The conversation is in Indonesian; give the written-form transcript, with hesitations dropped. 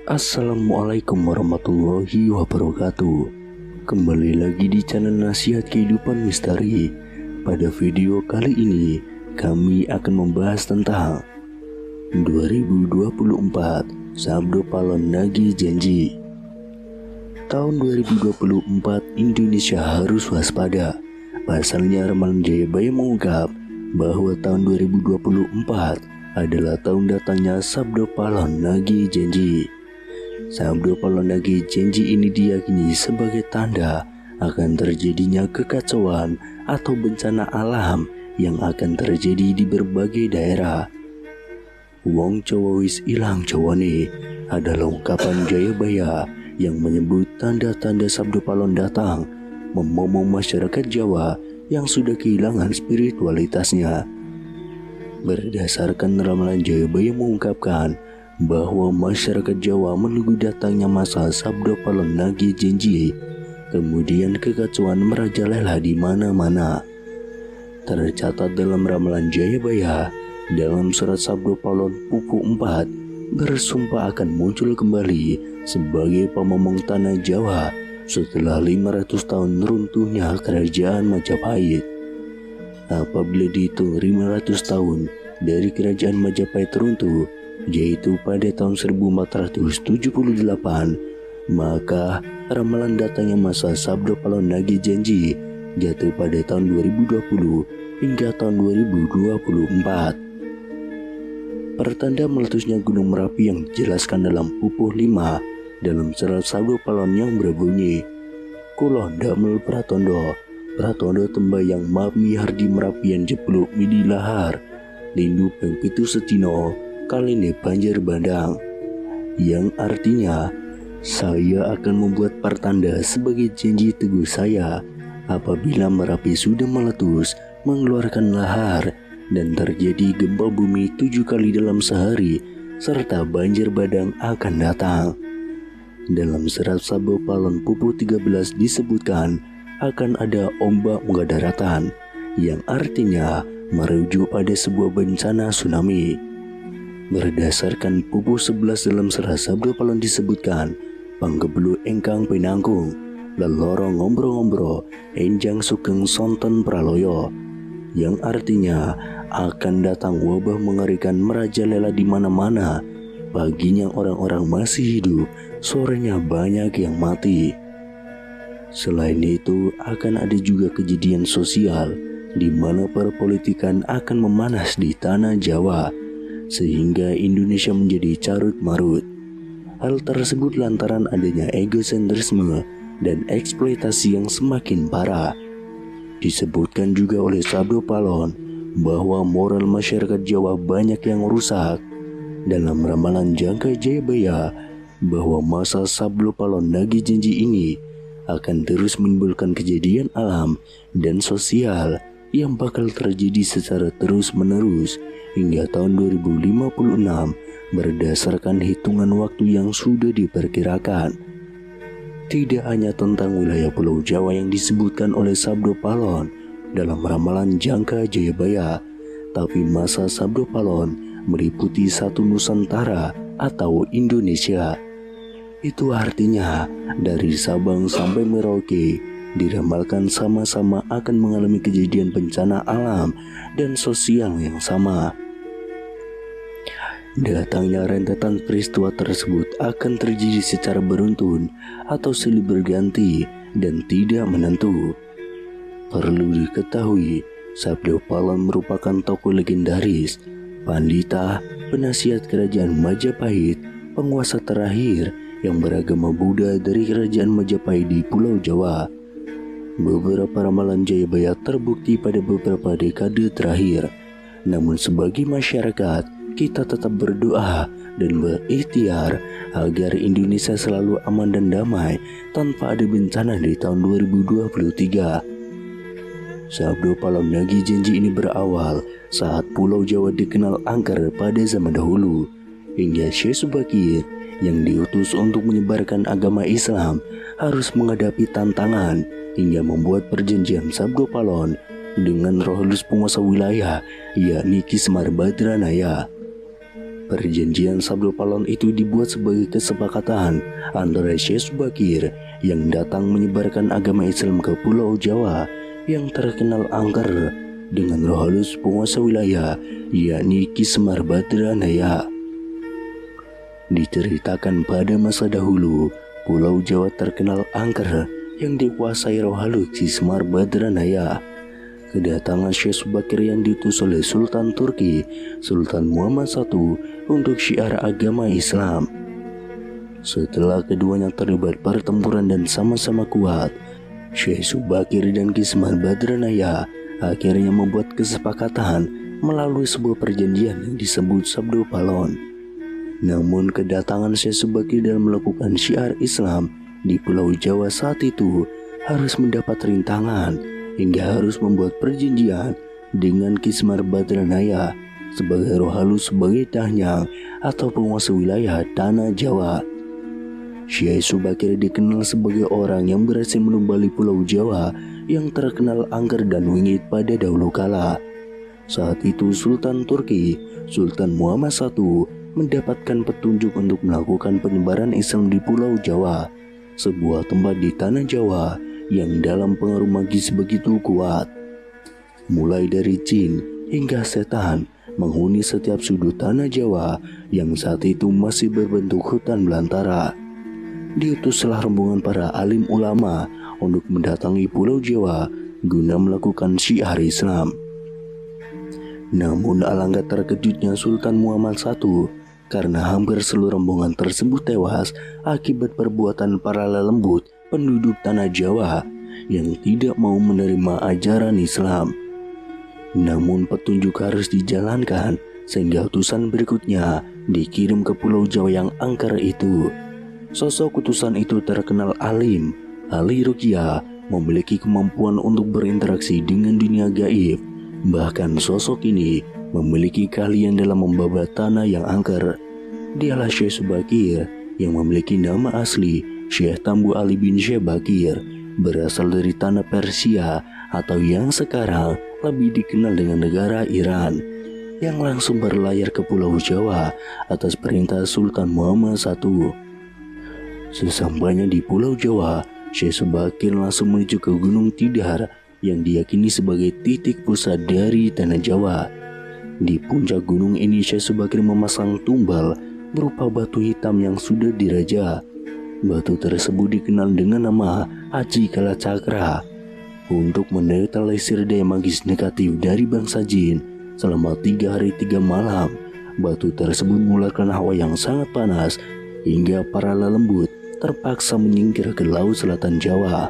Assalamualaikum warahmatullahi wabarakatuh. Kembali lagi di channel Nasihat Kehidupan Misteri. Pada video kali ini kami akan membahas tentang 2024 Sabdo Palon Nagi Janji. Tahun 2024 Indonesia harus waspada. Pasalnya ramalan Jayabaya mengungkap bahwa tahun 2024 adalah tahun datangnya Sabdo Palon Nagi Janji. Sabdo Palon Nagi Janji ini diyakini sebagai tanda akan terjadinya kekacauan atau bencana alam yang akan terjadi di berbagai daerah. Wong Jawa wis ilang Jawane adalah ungkapan Jayabaya yang menyebut tanda-tanda Sabdo Palon datang memomong masyarakat Jawa yang sudah kehilangan spiritualitasnya. Berdasarkan ramalan Jayabaya mengungkapkan bahwa masyarakat Jawa menunggu datangnya masa Sabdo Palon Nagi Janji, kemudian kekacauan merajalela di mana-mana. Tercatat dalam ramalan Jayabaya, dalam surat Sabdo Palon Pupu 4 bersumpah akan muncul kembali sebagai pemomong tanah Jawa setelah 500 tahun runtuhnya kerajaan Majapahit. Apabila dihitung 500 tahun dari kerajaan Majapahit runtuh, yaitu pada tahun 1478, maka ramalan datangnya masa Sabdo Palon Nagi Janji jatuh pada tahun 2020 hingga tahun 2024. Pertanda meletusnya Gunung Merapi yang dijelaskan dalam Pupuh 5 dalam surat Sabdo Palon yang berbunyi, Kulon damel pratondo, pratondo tembayang mami hardi Merapian jepluk midi lahar, lindu pengpitu setino, kaline banjir bandang, yang artinya saya akan membuat pertanda sebagai janji teguh saya apabila Merapi sudah meletus mengeluarkan lahar dan terjadi gempa bumi 7 kali dalam sehari serta banjir bandang akan datang. Dalam surat Sabdo Palon Pupuh 13 disebutkan akan ada ombak menggadaratan yang artinya merujuk pada sebuah bencana tsunami. Berdasarkan Pupuh 11 dalam surat Sabdo Palon disebutkan panggeblu engkang pinangkung lelorong ngombro-ngombro enjang sugeng sonten praloyo, yang artinya akan datang wabah mengerikan merajalela di mana-mana. Paginya orang-orang masih hidup, sorenya banyak yang mati. Selain itu akan ada juga kejadian sosial di mana perpolitikan akan memanas di tanah Jawa sehingga Indonesia menjadi carut marut. Hal tersebut lantaran adanya egosentrisme dan eksploitasi yang semakin parah. Disebutkan juga oleh Sabdo Palon bahwa moral masyarakat Jawa banyak yang rusak. Dalam ramalan Jangka Jayabaya bahwa masa Sabdo Palon Nagi Janji ini akan terus menimbulkan kejadian alam dan sosial yang bakal terjadi secara terus-menerus hingga tahun 2056 berdasarkan hitungan waktu yang sudah diperkirakan. Tidak hanya tentang wilayah Pulau Jawa yang disebutkan oleh Sabdo Palon dalam ramalan Jangka Jayabaya, tapi masa Sabdo Palon meliputi satu Nusantara atau Indonesia. Itu artinya dari Sabang sampai Merauke diramalkan sama-sama akan mengalami kejadian bencana alam dan sosial yang sama. Datangnya rentetan peristiwa tersebut akan terjadi secara beruntun atau silih berganti dan tidak menentu. Perlu diketahui, Sabdo Palon merupakan tokoh legendaris, pandita, penasihat kerajaan Majapahit, penguasa terakhir yang beragama Buddha dari kerajaan Majapahit di Pulau Jawa. Beberapa ramalan Jayabaya terbukti pada beberapa dekade terakhir. Namun sebagai masyarakat, kita tetap berdoa dan berikhtiar agar Indonesia selalu aman dan damai tanpa ada bencana di tahun 2023. Sabdo Palon Nagi Janji ini berawal saat Pulau Jawa dikenal angker pada zaman dahulu, hingga Syekh Subakir yang diutus untuk menyebarkan agama Islam harus menghadapi tantangan hingga membuat perjanjian Sabdo Palon dengan roh halus penguasa wilayah yakni Ki Semar Badranaya. Perjanjian Sabdo Palon itu dibuat sebagai kesepakatan antara Syekh Subakir yang datang menyebarkan agama Islam ke Pulau Jawa yang terkenal angker dengan roh halus penguasa wilayah, yakni Ki Semar Badranaya. Diceritakan pada masa dahulu, Pulau Jawa terkenal angker yang dikuasai roh halus Ki Semar Badranaya. Kedatangan Syekh Subakir yang diutus oleh Sultan Turki, Sultan Muhammad I, untuk syiar agama Islam. Setelah keduanya terlibat pertempuran dan sama-sama kuat, Syekh Subakir dan Ki Semar Badranaya akhirnya membuat kesepakatan melalui sebuah perjanjian yang disebut Sabdo Palon. Namun kedatangan Syekh Subakir dalam melakukan syiar Islam di Pulau Jawa saat itu harus mendapat rintangan hingga harus membuat perjanjian dengan Ki Semar Badranaya sebagai roh halus sebagai dahyang atau penguasa wilayah tanah Jawa. Syekh Subakir dikenal sebagai orang yang berhasil menumbali Pulau Jawa yang terkenal angker dan wingit pada dahulu kala. Saat itu Sultan Turki, Sultan Muhammad I, mendapatkan petunjuk untuk melakukan penyebaran Islam di Pulau Jawa, sebuah tempat di tanah Jawa yang dalam pengaruh magis begitu kuat. Mulai dari jin hingga setan menghuni setiap sudut tanah Jawa yang saat itu masih berbentuk hutan belantara. Diutuslah rombongan para alim ulama untuk mendatangi Pulau Jawa guna melakukan syiar Islam. Namun alangkah terkejutnya Sultan Muhammad I karena hampir seluruh rombongan tersebut tewas akibat perbuatan para lelembut penduduk tanah Jawa yang tidak mau menerima ajaran Islam. Namun petunjuk harus dijalankan sehingga utusan berikutnya dikirim ke Pulau Jawa yang angker itu. Sosok utusan itu terkenal alim, ahli ruqyah, memiliki kemampuan untuk berinteraksi dengan dunia gaib. Bahkan sosok ini memiliki keahlian dalam membabat tanah yang angker. Dialah Syekh Subakir yang memiliki nama asli Syekh Tambu Ali bin Syekh Bakir, berasal dari tanah Persia atau yang sekarang lebih dikenal dengan negara Iran, yang langsung berlayar ke Pulau Jawa atas perintah Sultan Muhammad I. Sesampainya di Pulau Jawa, Syekh Subakir langsung menuju ke Gunung Tidar yang diyakini sebagai titik pusat dari tanah Jawa. Di puncak gunung ini Syekh Subakir memasang tumbal berupa batu hitam yang sudah dirajah. Batu tersebut dikenal dengan nama Aji Kala Cakra. Untuk menetralisir daya magis negatif dari bangsa jin selama 3 hari 3 malam, batu tersebut mengeluarkan hawa yang sangat panas hingga para lelembut terpaksa menyingkir ke Laut Selatan Jawa.